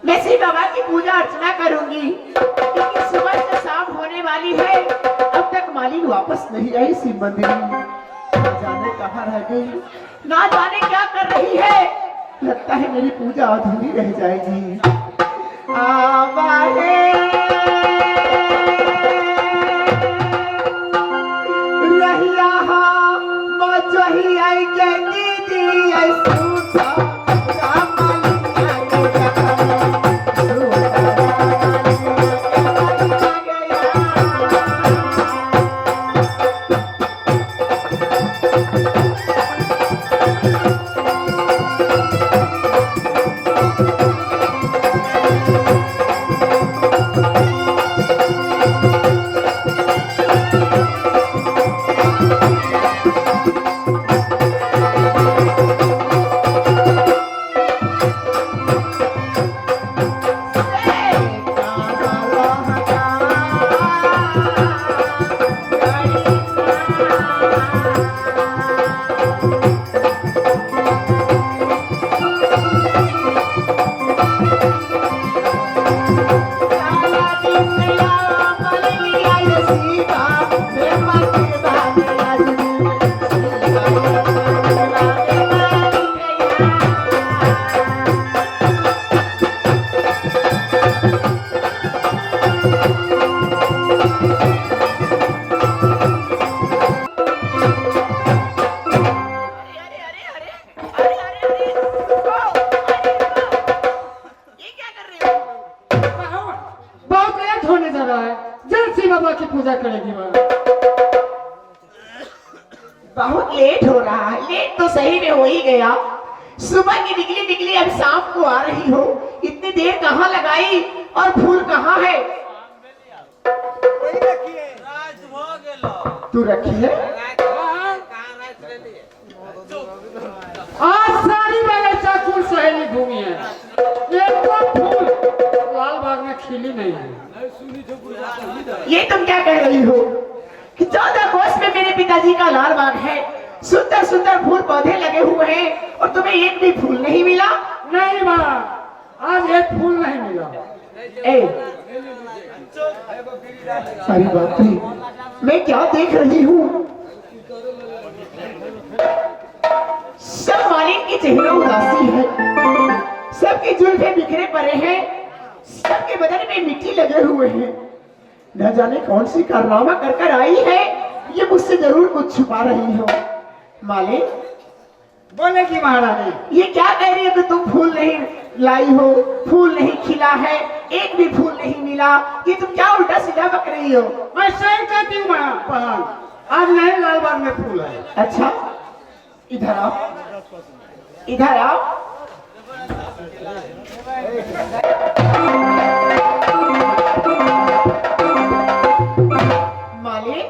मैं शिव बाबा की पूजा अर्चना करूंगी, क्योंकि सुबह से शाम होने वाली है, अब तक मालिक वापस नहीं आई। शिव मंदिर ना जाने कहाँ रह गई, ना जाने क्या कर रही है। लगता है मेरी पूजा अधूरी रह जाएगी। आवाहे रहिया मजही आई के दीदी आई सूता पूजा करेगी वह। बहुत लेट हो रहा है। लेट तो सही में हो ही गया। सुबह की निकली निकली अब शाम को आ रही हो, इतनी देर कहाँ लगाई और फूल कहाँ है? तू रखी है? आज सारी बगीचा कुल सहेली घूमी है, एक तो फूल लाल बाग में खिली नहीं है। ये तुम क्या कह रही हो कि 14 कोस में मेरे पिताजी का लाल बाग है, सुंदर सुंदर फूल पौधे लगे हुए हैं और तुम्हें एक भी फूल नहीं मिला? नहीं माँ, आज एक फूल नहीं मिला। अरे बाप रे, मैं क्या देख रही हूँ? सब मालिक के चेहरे उदासी है, सबके जुल्फे बिखरे पड़े हैं, सबके बदन में मिट्टी लगे हुए हैं। न जाने कौन सी कारनामा कर कर आई है, ये मुझसे जरूर कुछ छुपा रही हो। मालिक बोलेगी महारानी। ये क्या कह रही है कि तुम फूल नहीं लाई हो, फूल नहीं खिला है, एक भी फूल नहीं मिला? ये तुम क्या उल्टा सीधा बक रही हो? मैं सही कहती हूँ पहन, आज नहीं लाल बाग में फूल है। अच्छा इधर आओ, इधर आओ। मालिक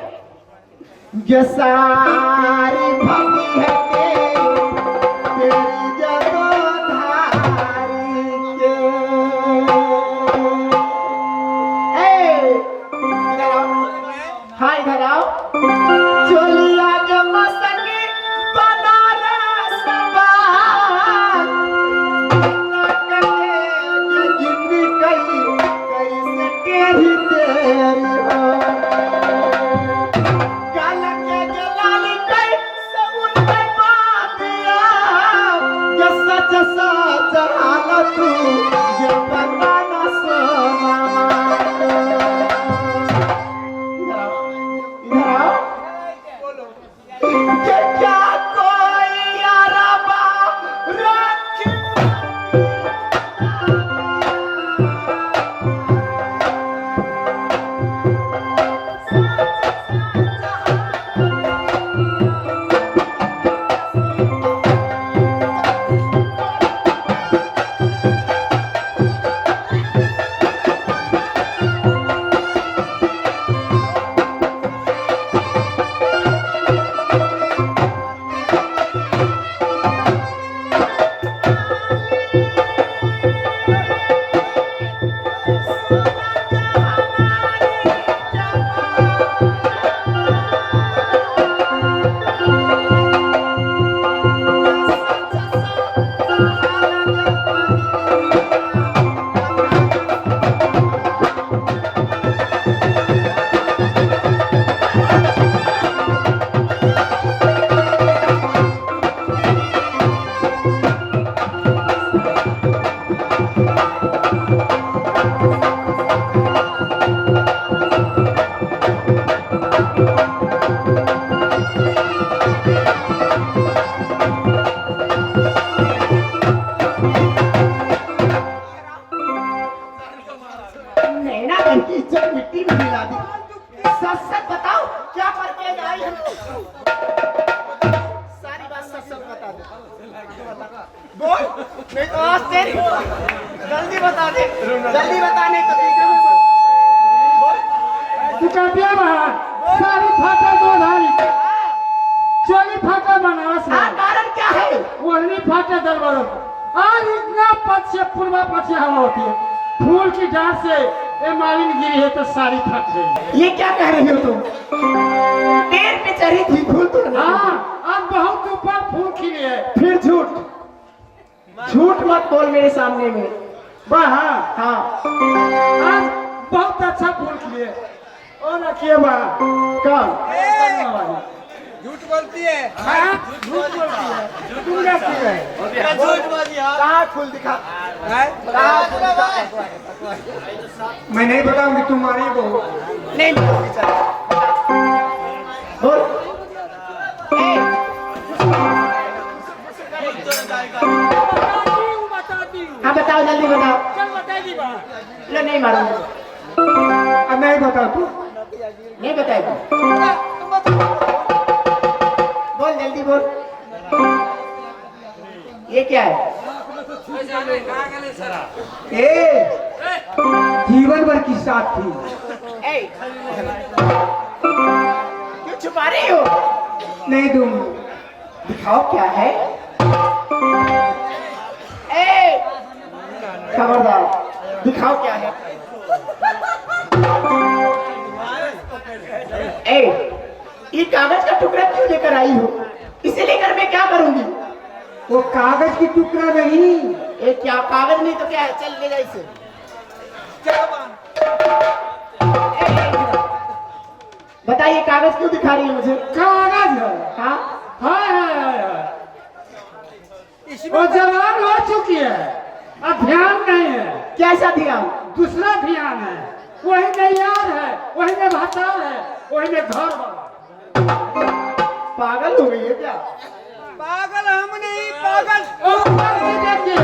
जो सारी भक्ति है तेरी जगोधारी के। इधर आओ, हाँ इधर आओ। चोलिया के मस्तक बनारस बाग, नाटक के जिंदगी कैसे तेरी तेरी हो। काला के जलाली कई नैना बहन की इज्जत मिट्टी में मिला दी। सच सच बताओ क्या करके आई है? सारी बात सच सच बता दे। बोल नहीं तो आज तेरी जल्दी बता दे, जल्दी बता नहीं तो तू क्या पिया बाहर सारी फाटा दो धारी चोली फाटा बनारस में हाँ कारण क्या है? वही फाटे दरबारों आज इतना पक्ष पूर्वा पक्ष हवा होती है फूल की डाल से ये मालिन गिरी है तो सारी फट गई। ये क्या कह रही हो तुम? पेड़ पे चढ़ी थी फूल तो हाँ अब बहुत ऊपर फूल खिले है। फिर झूठ झूठ मत बोल मेरे सामने में। वाह हाँ हाँ आज बहुत अच्छा फूल खिले है और रखिए वाह कौन? झूठ बोलती है। हाँ झूठ बोलती है तुम रखी है कहाँ फूल दिखा? कहाँ फूल दिखा? मैं नहीं बताऊंगी तुम्हारी बहू। नहीं बोलोगी, चलो। बोल। ए, बताती हूँ हाँ बताओ जल्दी बताओ। चल बताएगी बात लो नहीं मारूंगा। अब नहीं बता तू। नहीं बताएगा। बोल जल्दी बोल। ये क्या है? ए जीवन भर की साथ थी। ए, क्यों छुपा रही हो? नहीं दूंगी। दिखाओ क्या है? ए, खबरदार दिखाओ क्या है? ए, ये कागज का टुकड़ा क्यों लेकर आई हो? इसे लेकर मैं क्या करूंगी? वो कागज की टुकड़ा नहीं। ये क्या कागज नहीं तो क्या है? चल ले जा इसे। बताइए कागज क्यों दिखा रही है मुझे? कागज है हाँ हाय वो जवान हो चुकी है अब ध्यान नहीं है कैसा ध्यान? दूसरा ध्यान है वही में यार है वही में भतार है वही में घर वाला। पागल हो गई है क्या? पागल हम नहीं पागल। देखिए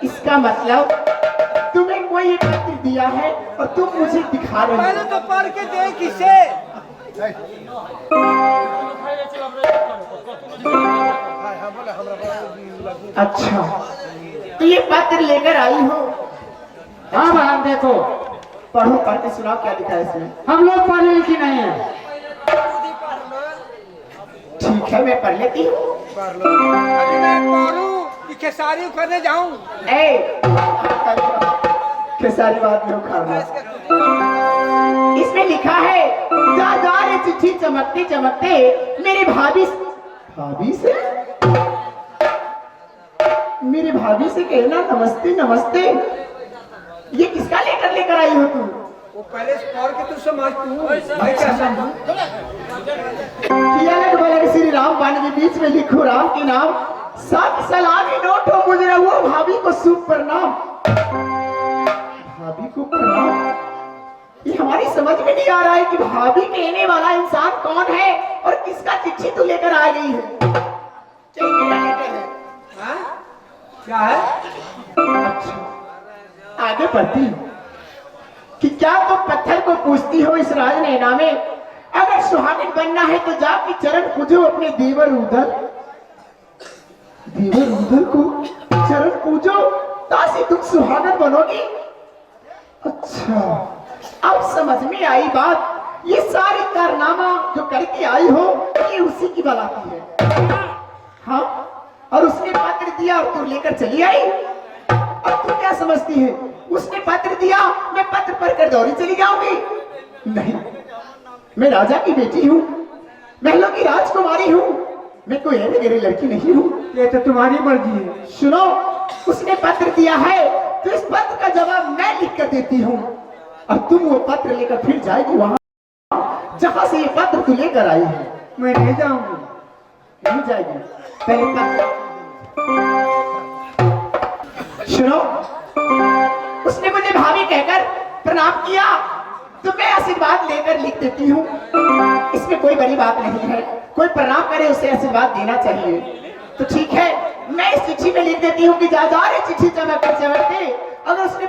इसका मतलब तुम्हें कोई एक पत्र दिया है और तुम मुझे दिखा रहे पहले हो। तो पढ़ के देख इसे। अच्छा तो ये पत्र लेकर आई हो? हाँ बहन देखो पढ़ो, पढ़ के सुनाओ क्या लिखा है इसमें। हम लोग पढ़े लिखे नहीं है ठीक है मैं पढ़ लेती हूँ। अभी मैं पढ़ूं कि खेसारी करने जाऊं। ए, सारी बात में उखाड़ना। इसमें लिखा है जा जा रे चिट्ठी चमकते चमकते मेरे भाभी से मेरे भाभी से कहना नमस्ते नमस्ते। ये किसका लेकर आई हो तुम? वो पहले से पढ़ के तू समझ तू भाई क्या समझू। किया लग बलग श्री राम बाण के बीच में लिखो राम के नाम सब सलामी नोट हो मुझे वो भाभी को शुभ प्रणाम। भाभी को प्रणाम? ये हमारी समझ में नहीं आ रहा है कि भाभी कहने वाला इंसान कौन है और किसका चिट्ठी तू लेकर आ गई है। क्या मेरा लेटर है? हाँ? क्या है? अच्छा आगे बढ़ती हूँ कि क्या तुम पत्थर को पूछती हो इस राज नैना में अगर सुहागिन बनना है तो जाके चरण पूजो अपने देवर उधर को चरण पूजो ताकि तुम सुहागन बनोगी। अच्छा अब समझ में आई बात। ये सारी कारनामा जो करके आई हो ये उसी की बलाती है। हाँ और उसने पत्र दिया और तू लेकर चली आई। अब तू क्या समझती है? उसने पत्र दिया मैं पत्र पढ़कर दौड़ी चली जाऊंगी? नहीं, मैं राजा की बेटी हूँ, महलों की राजकुमारी हूँ, मैं कोई ऐसी गरीब लड़की नहीं हूँ। ये तो तुम्हारी मर्जी है। सुनो उसने पत्र दिया है तो इस पत्र का जवाब मैं लिख कर देती हूँ और तुम वो पत्र लेकर फिर जाएगी वहां जहां से ये पत्र तू लेकर आई है। मैं नहीं जाऊंगी। नहीं जाएगी पहले पत्र सुनो। उसने मुझे भाभी कहकर प्रणाम किया तो मैं आशीर्वाद लेकर लिख देती हूँ। इसमें कोई बड़ी बात नहीं है, कोई प्रणाम करे उसे आशीर्वाद देना चाहिए। तो ठीक है मैं इस चिट्ठी में लिख देती हूँ कि जा रे चिट्ठी चमकते चमकते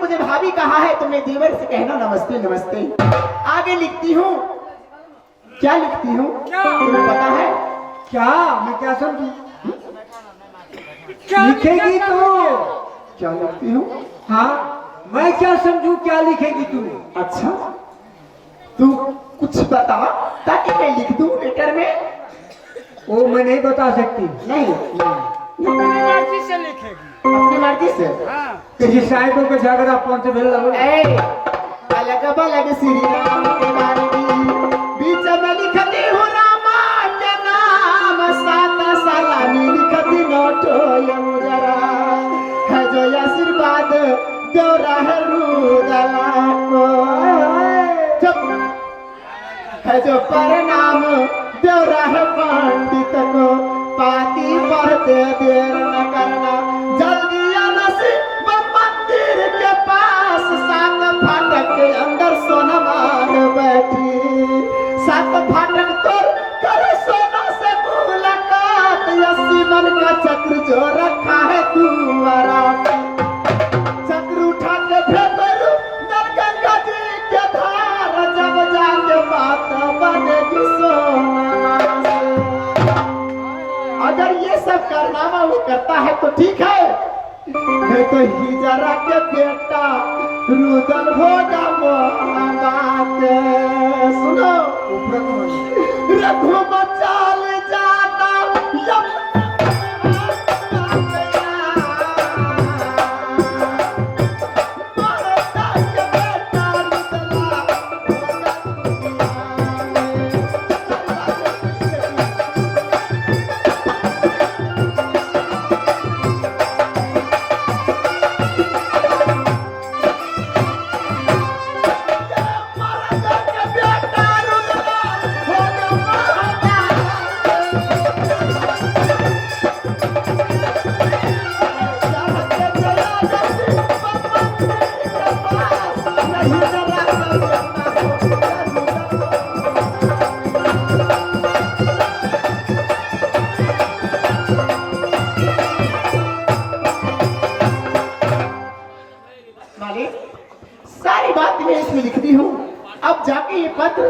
मुझे भाभी कहा है, तुमने देवर से कहना नमस्ते नमस्ते। आगे लिखती हूँ, क्या लिखती हूँ क्या? तुम्हें पता है? क्या मैं क्या समझू? क्या लिखेगी तू? क्या लिखती हूँ? हाँ मैं क्या समझू क्या लिखेगी तू? अच्छा, तू कुछ बता ताकि मैं लिख दूँ लेटर में। वो मैं नहीं बता सकती। नहीं, अपनी मर्जी से लिखेगी। अपनी मर्जी से। हाँ किसी साहिबों के झगड़ा पहुंचे भेल लगो। अलग बलग श्री राम के बारे में बीच में लिखती हूँ रामा के नाम, सात सलामी लिखती नोटो यमुजरा है जो आशीर्वाद दो रहा रुदला को, है जो प्रणाम दो रहा पंडित को, पाती पढ़ते देर न करना, जल्दी आना से मंदिर के पास, सात फाटक के अंदर सोनमार बैठी, सात फाटक तोड़ कर सोना से मुलाकात, 80 मन का चक्र जो रखा है तुम्हारा, चक्र उठा के फेंको गंगा जी के धार, जब जाके बात बनेगी सोना से। अगर ये सब कारनामा वो करता है तो ठीक है, नहीं तो हिजरा के बेटा रुदल होगा मोहब्बत। सुनो, रघु मचाल जाता सारी बात मैं इसमें लिख दी हूँ। अब जाके ये पत्र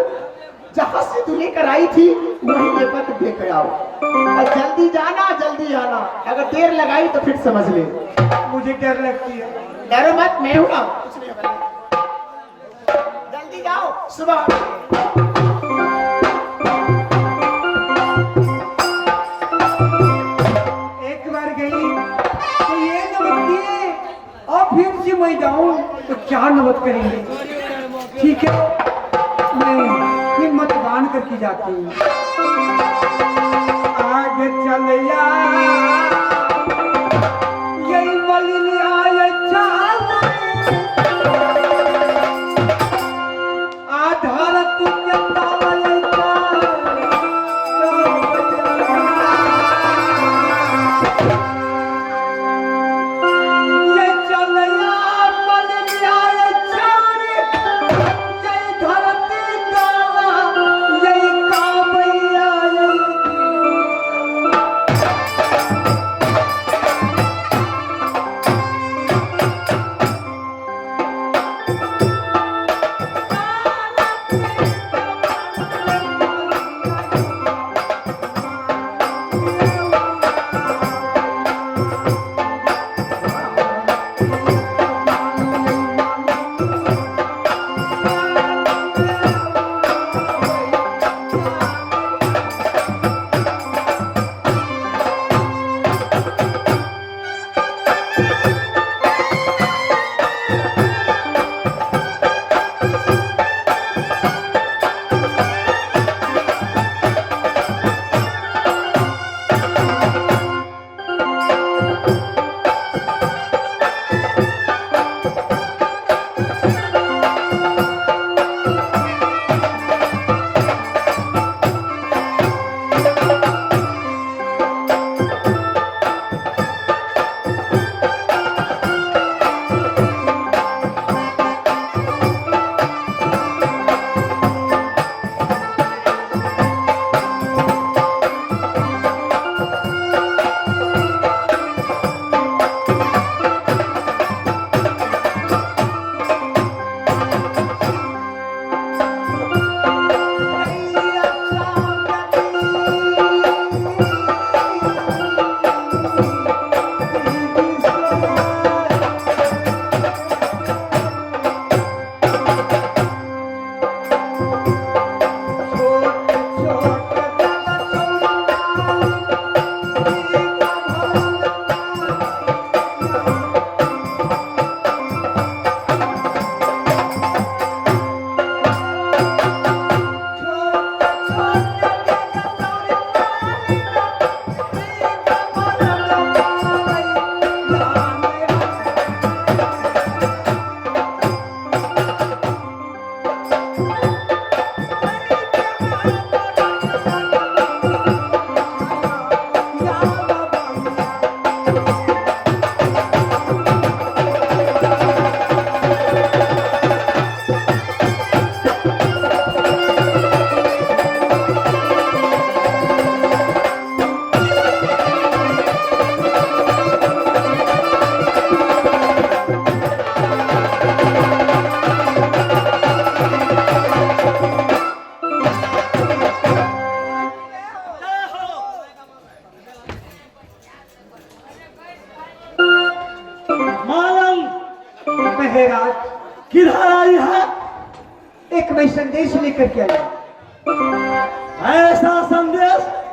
जहाँ से तू लेकर आई थी वही ये पत्र देकर आओ, और जल्दी जाना जल्दी आना, अगर देर लगाई तो फिर समझ ले। मुझे डर लगती है। डरो मत, मैं हूँ ना, कुछ नहीं होगा। जल्दी जाओ, सुबह एक बार गई तो ये नमक दिए और फिर से मैं जाऊं तो क्या नमक करेंगे। ठीक है मैं हिम्मत बांध करके जाती हूँ। आगे चल या यही मलिन आए आधार तू के है राज। किधर आई है? एक मैं संदेश लेकर के आई। ऐसा संदेश